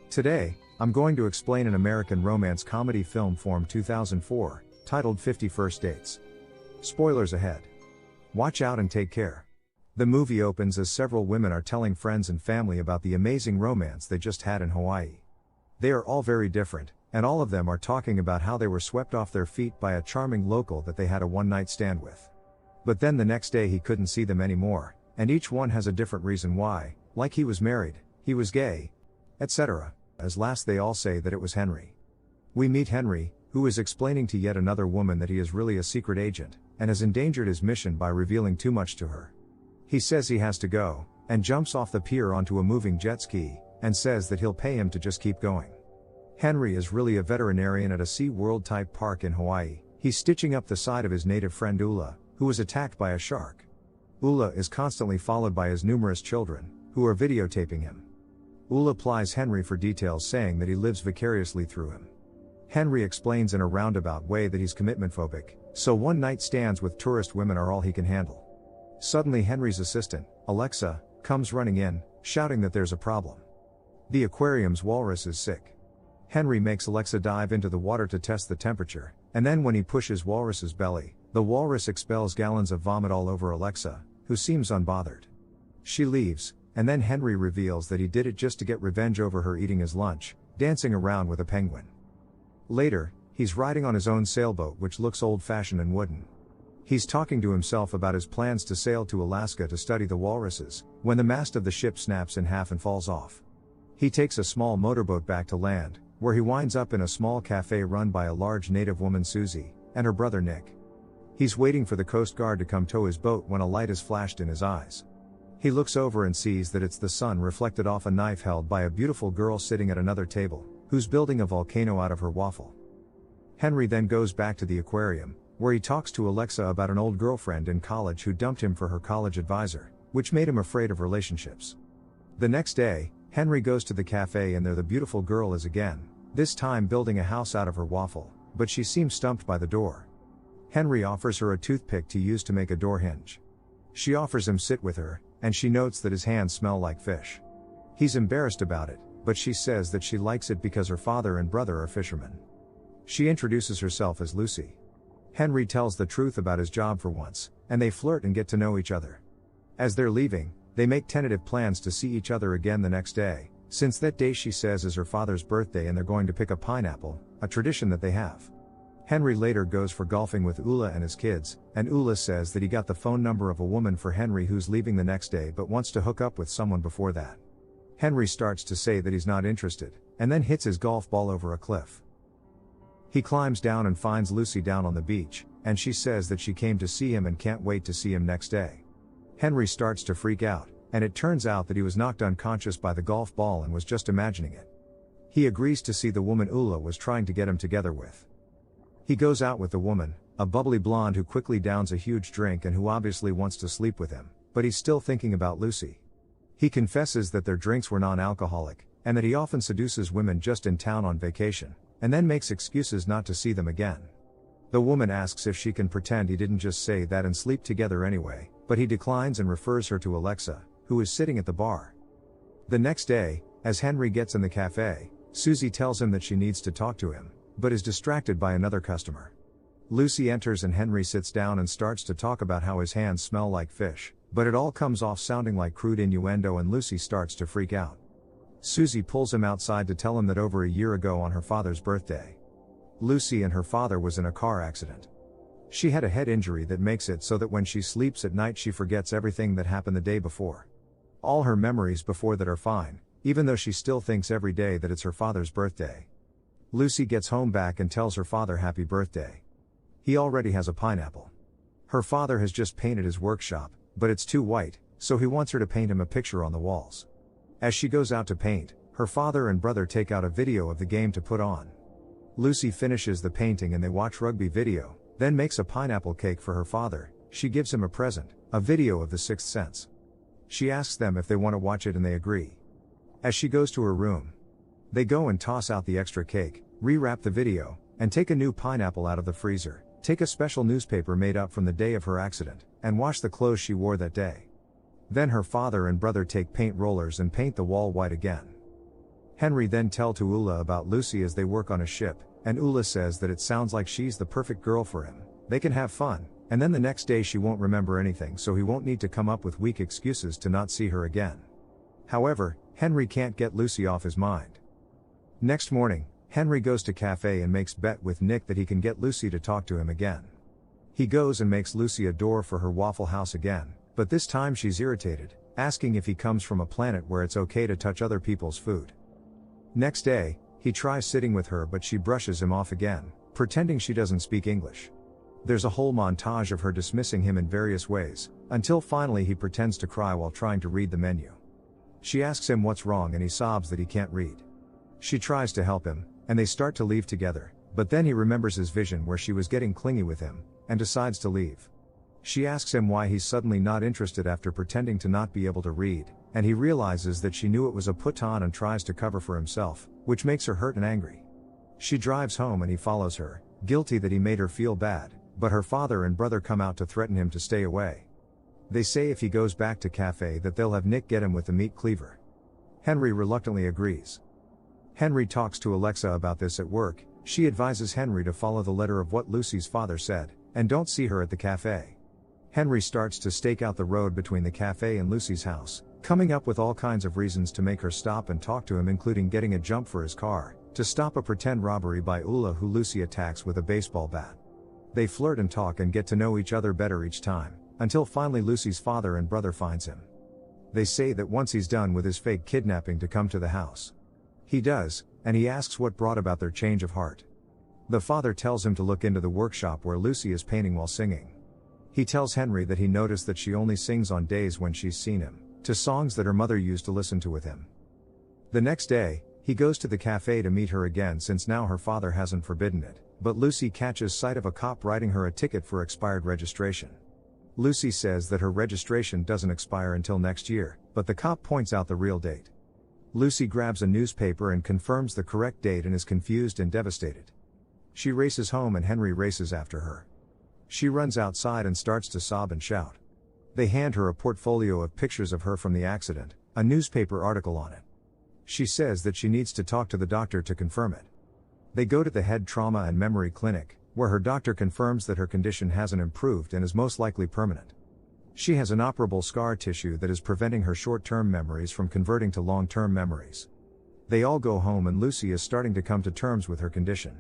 Today, I'm going to explain an American romance comedy film from 2004, titled 50 First Dates. Spoilers ahead. Watch out and take care. The movie opens as several women are telling friends and family about the amazing romance they just had in Hawaii. They are all very different, and all of them are talking about how they were swept off their feet by a charming local that they had a one-night stand with. But then the next day he couldn't see them anymore, and each one has a different reason why, like he was married, he was gay, etc. As last they all say that it was Henry. We meet Henry, who is explaining to yet another woman that he is really a secret agent, and has endangered his mission by revealing too much to her. He says he has to go, and jumps off the pier onto a moving jet ski, and says that he'll pay him to just keep going. Henry is really a veterinarian at a SeaWorld type park in Hawaii. He's stitching up the side of his native friend Ula, who was attacked by a shark. Ula is constantly followed by his numerous children, who are videotaping him. Ula plies Henry for details, saying that he lives vicariously through him. Henry explains in a roundabout way that he's commitment phobic, so one-night stands with tourist women are all he can handle. Suddenly Henry's assistant, Alexa, comes running in, shouting that there's a problem. The aquarium's walrus is sick. Henry makes Alexa dive into the water to test the temperature, and then when he pushes walrus's belly, the walrus expels gallons of vomit all over Alexa, who seems unbothered. She leaves, and then Henry reveals that he did it just to get revenge over her eating his lunch, dancing around with a penguin. Later, he's riding on his own sailboat which looks old-fashioned and wooden. He's talking to himself about his plans to sail to Alaska to study the walruses, when the mast of the ship snaps in half and falls off. He takes a small motorboat back to land, where he winds up in a small cafe run by a large native woman Susie, and her brother Nick. He's waiting for the Coast Guard to come tow his boat when a light is flashed in his eyes. He looks over and sees that it's the sun reflected off a knife held by a beautiful girl sitting at another table, who's building a volcano out of her waffle. Henry then goes back to the aquarium, where he talks to Alexa about an old girlfriend in college who dumped him for her college advisor, which made him afraid of relationships. The next day, Henry goes to the cafe and there the beautiful girl is again, this time building a house out of her waffle, but she seems stumped by the door. Henry offers her a toothpick to use to make a door hinge. She offers him sit with her, and she notes that his hands smell like fish. He's embarrassed about it, but she says that she likes it because her father and brother are fishermen. She introduces herself as Lucy. Henry tells the truth about his job for once, and they flirt and get to know each other. As they're leaving, they make tentative plans to see each other again the next day, since that day she says is her father's birthday and they're going to pick a pineapple, a tradition that they have. Henry later goes for golfing with Ula and his kids, and Ula says that he got the phone number of a woman for Henry who's leaving the next day but wants to hook up with someone before that. Henry starts to say that he's not interested, and then hits his golf ball over a cliff. He climbs down and finds Lucy down on the beach, and she says that she came to see him and can't wait to see him next day. Henry starts to freak out, and it turns out that he was knocked unconscious by the golf ball and was just imagining it. He agrees to see the woman Ula was trying to get him together with. He goes out with the woman, a bubbly blonde who quickly downs a huge drink and who obviously wants to sleep with him, but he's still thinking about Lucy. He confesses that their drinks were non-alcoholic, and that he often seduces women just in town on vacation, and then makes excuses not to see them again. The woman asks if she can pretend he didn't just say that and sleep together anyway, but he declines and refers her to Alexa, who is sitting at the bar. The next day, as Henry gets in the cafe, Susie tells him that she needs to talk to him, but is distracted by another customer. Lucy enters and Henry sits down and starts to talk about how his hands smell like fish, but it all comes off sounding like crude innuendo and Lucy starts to freak out. Susie pulls him outside to tell him that over a year ago on her father's birthday, Lucy and her father was in a car accident. She had a head injury that makes it so that when she sleeps at night she forgets everything that happened the day before. All her memories before that are fine, even though she still thinks every day that it's her father's birthday. Lucy gets home back and tells her father happy birthday. He already has a pineapple. Her father has just painted his workshop, but it's too white, so he wants her to paint him a picture on the walls. As she goes out to paint, her father and brother take out a video of the game to put on. Lucy finishes the painting and they watch rugby video, then makes a pineapple cake for her father. She gives him a present, a video of The Sixth Sense. She asks them if they want to watch it and they agree. As she goes to her room, they go and toss out the extra cake, rewrap the video, and take a new pineapple out of the freezer, take a special newspaper made up from the day of her accident, and wash the clothes she wore that day. Then her father and brother take paint rollers and paint the wall white again. Henry then tells to Ula about Lucy as they work on a ship, and Ula says that it sounds like she's the perfect girl for him. They can have fun, and then the next day she won't remember anything, so he won't need to come up with weak excuses to not see her again. However, Henry can't get Lucy off his mind. Next morning, Henry goes to cafe and makes bet with Nick that he can get Lucy to talk to him again. He goes and makes Lucy a door for her Waffle House again, but this time she's irritated, asking if he comes from a planet where it's okay to touch other people's food. Next day, he tries sitting with her, but she brushes him off again, pretending she doesn't speak English. There's a whole montage of her dismissing him in various ways, until finally he pretends to cry while trying to read the menu. She asks him what's wrong and he sobs that he can't read. She tries to help him, and they start to leave together, but then he remembers his vision where she was getting clingy with him, and decides to leave. She asks him why he's suddenly not interested after pretending to not be able to read, and he realizes that she knew it was a put-on and tries to cover for himself, which makes her hurt and angry. She drives home and he follows her, guilty that he made her feel bad, but her father and brother come out to threaten him to stay away. They say if he goes back to cafe that they'll have Nick get him with the meat cleaver. Henry reluctantly agrees. Henry talks to Alexa about this at work. She advises Henry to follow the letter of what Lucy's father said, and don't see her at the cafe. Henry starts to stake out the road between the cafe and Lucy's house, coming up with all kinds of reasons to make her stop and talk to him, including getting a jump for his car, to stop a pretend robbery by Ula who Lucy attacks with a baseball bat. They flirt and talk and get to know each other better each time, until finally Lucy's father and brother finds him. They say that once he's done with his fake kidnapping to come to the house. He does, and he asks what brought about their change of heart. The father tells him to look into the workshop where Lucy is painting while singing. He tells Henry that he noticed that she only sings on days when she's seen him, to songs that her mother used to listen to with him. The next day, he goes to the cafe to meet her again since now her father hasn't forbidden it, but Lucy catches sight of a cop writing her a ticket for expired registration. Lucy says that her registration doesn't expire until next year, but the cop points out the real date. Lucy grabs a newspaper and confirms the correct date and is confused and devastated. She races home and Henry races after her. She runs outside and starts to sob and shout. They hand her a portfolio of pictures of her from the accident, a newspaper article on it. She says that she needs to talk to the doctor to confirm it. They go to the head trauma and memory clinic, where her doctor confirms that her condition hasn't improved and is most likely permanent. She has an operable scar tissue that is preventing her short-term memories from converting to long-term memories. They all go home and Lucy is starting to come to terms with her condition.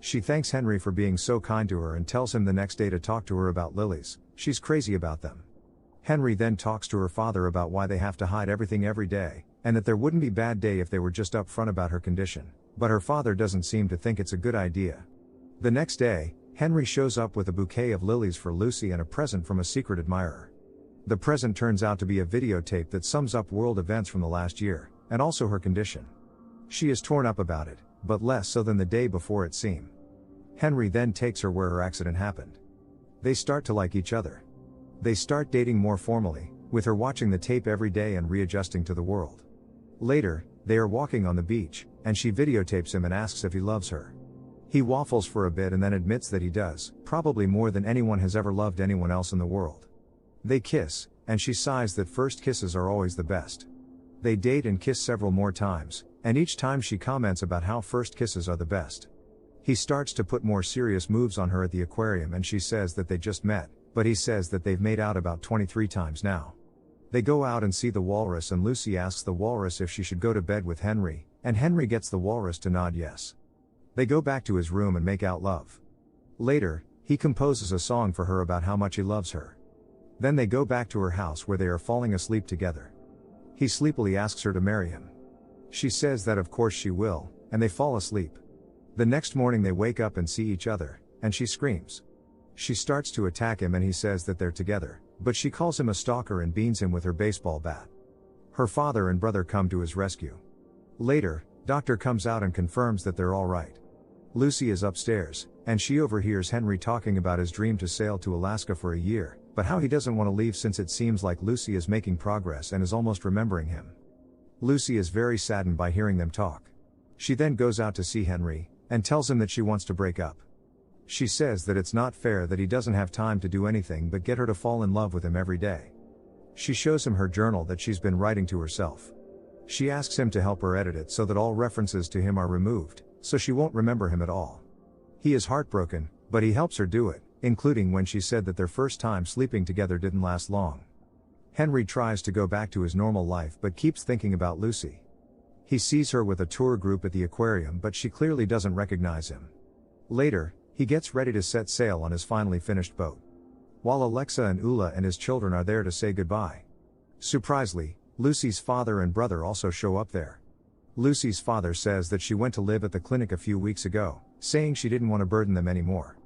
She thanks Henry for being so kind to her and tells him the next day to talk to her about lilies. She's crazy about them. Henry then talks to her father about why they have to hide everything every day, and that there wouldn't be bad day if they were just upfront about her condition, but her father doesn't seem to think it's a good idea. The next day, Henry shows up with a bouquet of lilies for Lucy and a present from a secret admirer. The present turns out to be a videotape that sums up world events from the last year, and also her condition. She is torn up about it, but less so than the day before it seemed. Henry then takes her where her accident happened. They start to like each other. They start dating more formally, with her watching the tape every day and readjusting to the world. Later, they are walking on the beach, and she videotapes him and asks if he loves her. He waffles for a bit and then admits that he does, probably more than anyone has ever loved anyone else in the world. They kiss, and she sighs that first kisses are always the best. They date and kiss several more times, and each time she comments about how first kisses are the best. He starts to put more serious moves on her at the aquarium and she says that they just met, but he says that they've made out about 23 times now. They go out and see the walrus and Lucy asks the walrus if she should go to bed with Henry, and Henry gets the walrus to nod yes. They go back to his room and make out love. Later, he composes a song for her about how much he loves her. Then they go back to her house where they are falling asleep together. He sleepily asks her to marry him. She says that of course she will, and they fall asleep. The next morning they wake up and see each other, and she screams. She starts to attack him and he says that they're together, but she calls him a stalker and beans him with her baseball bat. Her father and brother come to his rescue. Later, doctor comes out and confirms that they're all right. Lucy is upstairs, and she overhears Henry talking about his dream to sail to Alaska for a year, but how he doesn't want to leave since it seems like Lucy is making progress and is almost remembering him. Lucy is very saddened by hearing them talk. She then goes out to see Henry, and tells him that she wants to break up. She says that it's not fair that he doesn't have time to do anything but get her to fall in love with him every day. She shows him her journal that she's been writing to herself. She asks him to help her edit it so that all references to him are removed, so she won't remember him at all. He is heartbroken, but he helps her do it, including when she said that their first time sleeping together didn't last long. Henry tries to go back to his normal life but keeps thinking about Lucy. He sees her with a tour group at the aquarium, but she clearly doesn't recognize him. Later, he gets ready to set sail on his finally finished boat. While Alexa and Ula and his children are there to say goodbye. Surprisingly, Lucy's father and brother also show up there. Lucy's father says that she went to live at the clinic a few weeks ago, saying she didn't want to burden them anymore.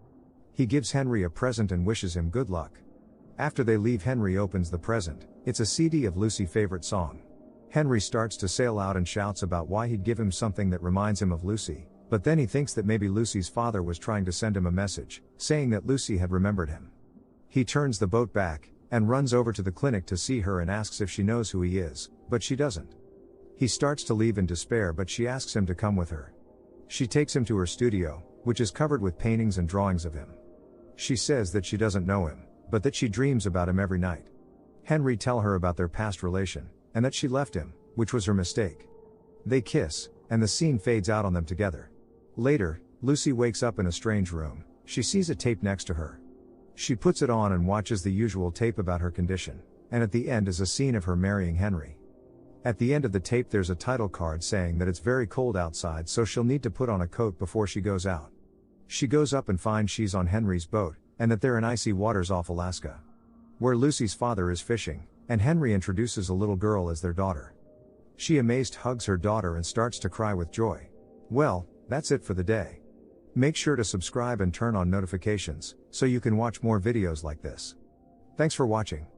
He gives Henry a present and wishes him good luck. After they leave, Henry opens the present. It's a CD of Lucy's favorite song. Henry starts to sail out and shouts about why he'd give him something that reminds him of Lucy, but then he thinks that maybe Lucy's father was trying to send him a message, saying that Lucy had remembered him. He turns the boat back, and runs over to the clinic to see her and asks if she knows who he is, but she doesn't. He starts to leave in despair, but she asks him to come with her. She takes him to her studio, which is covered with paintings and drawings of him. She says that she doesn't know him, but that she dreams about him every night. Henry tells her about their past relation, and that she left him, which was her mistake. They kiss, and the scene fades out on them together. Later, Lucy wakes up in a strange room. She sees a tape next to her. She puts it on and watches the usual tape about her condition, and at the end is a scene of her marrying Henry. At the end of the tape there's a title card saying that it's very cold outside, so she'll need to put on a coat before she goes out. She goes up and finds she's on Henry's boat, and that they're in icy waters off Alaska, where Lucy's father is fishing, and Henry introduces a little girl as their daughter. She amazed hugs her daughter and starts to cry with joy. Well, that's it for the day. Make sure to subscribe and turn on notifications, so you can watch more videos like this. Thanks for watching.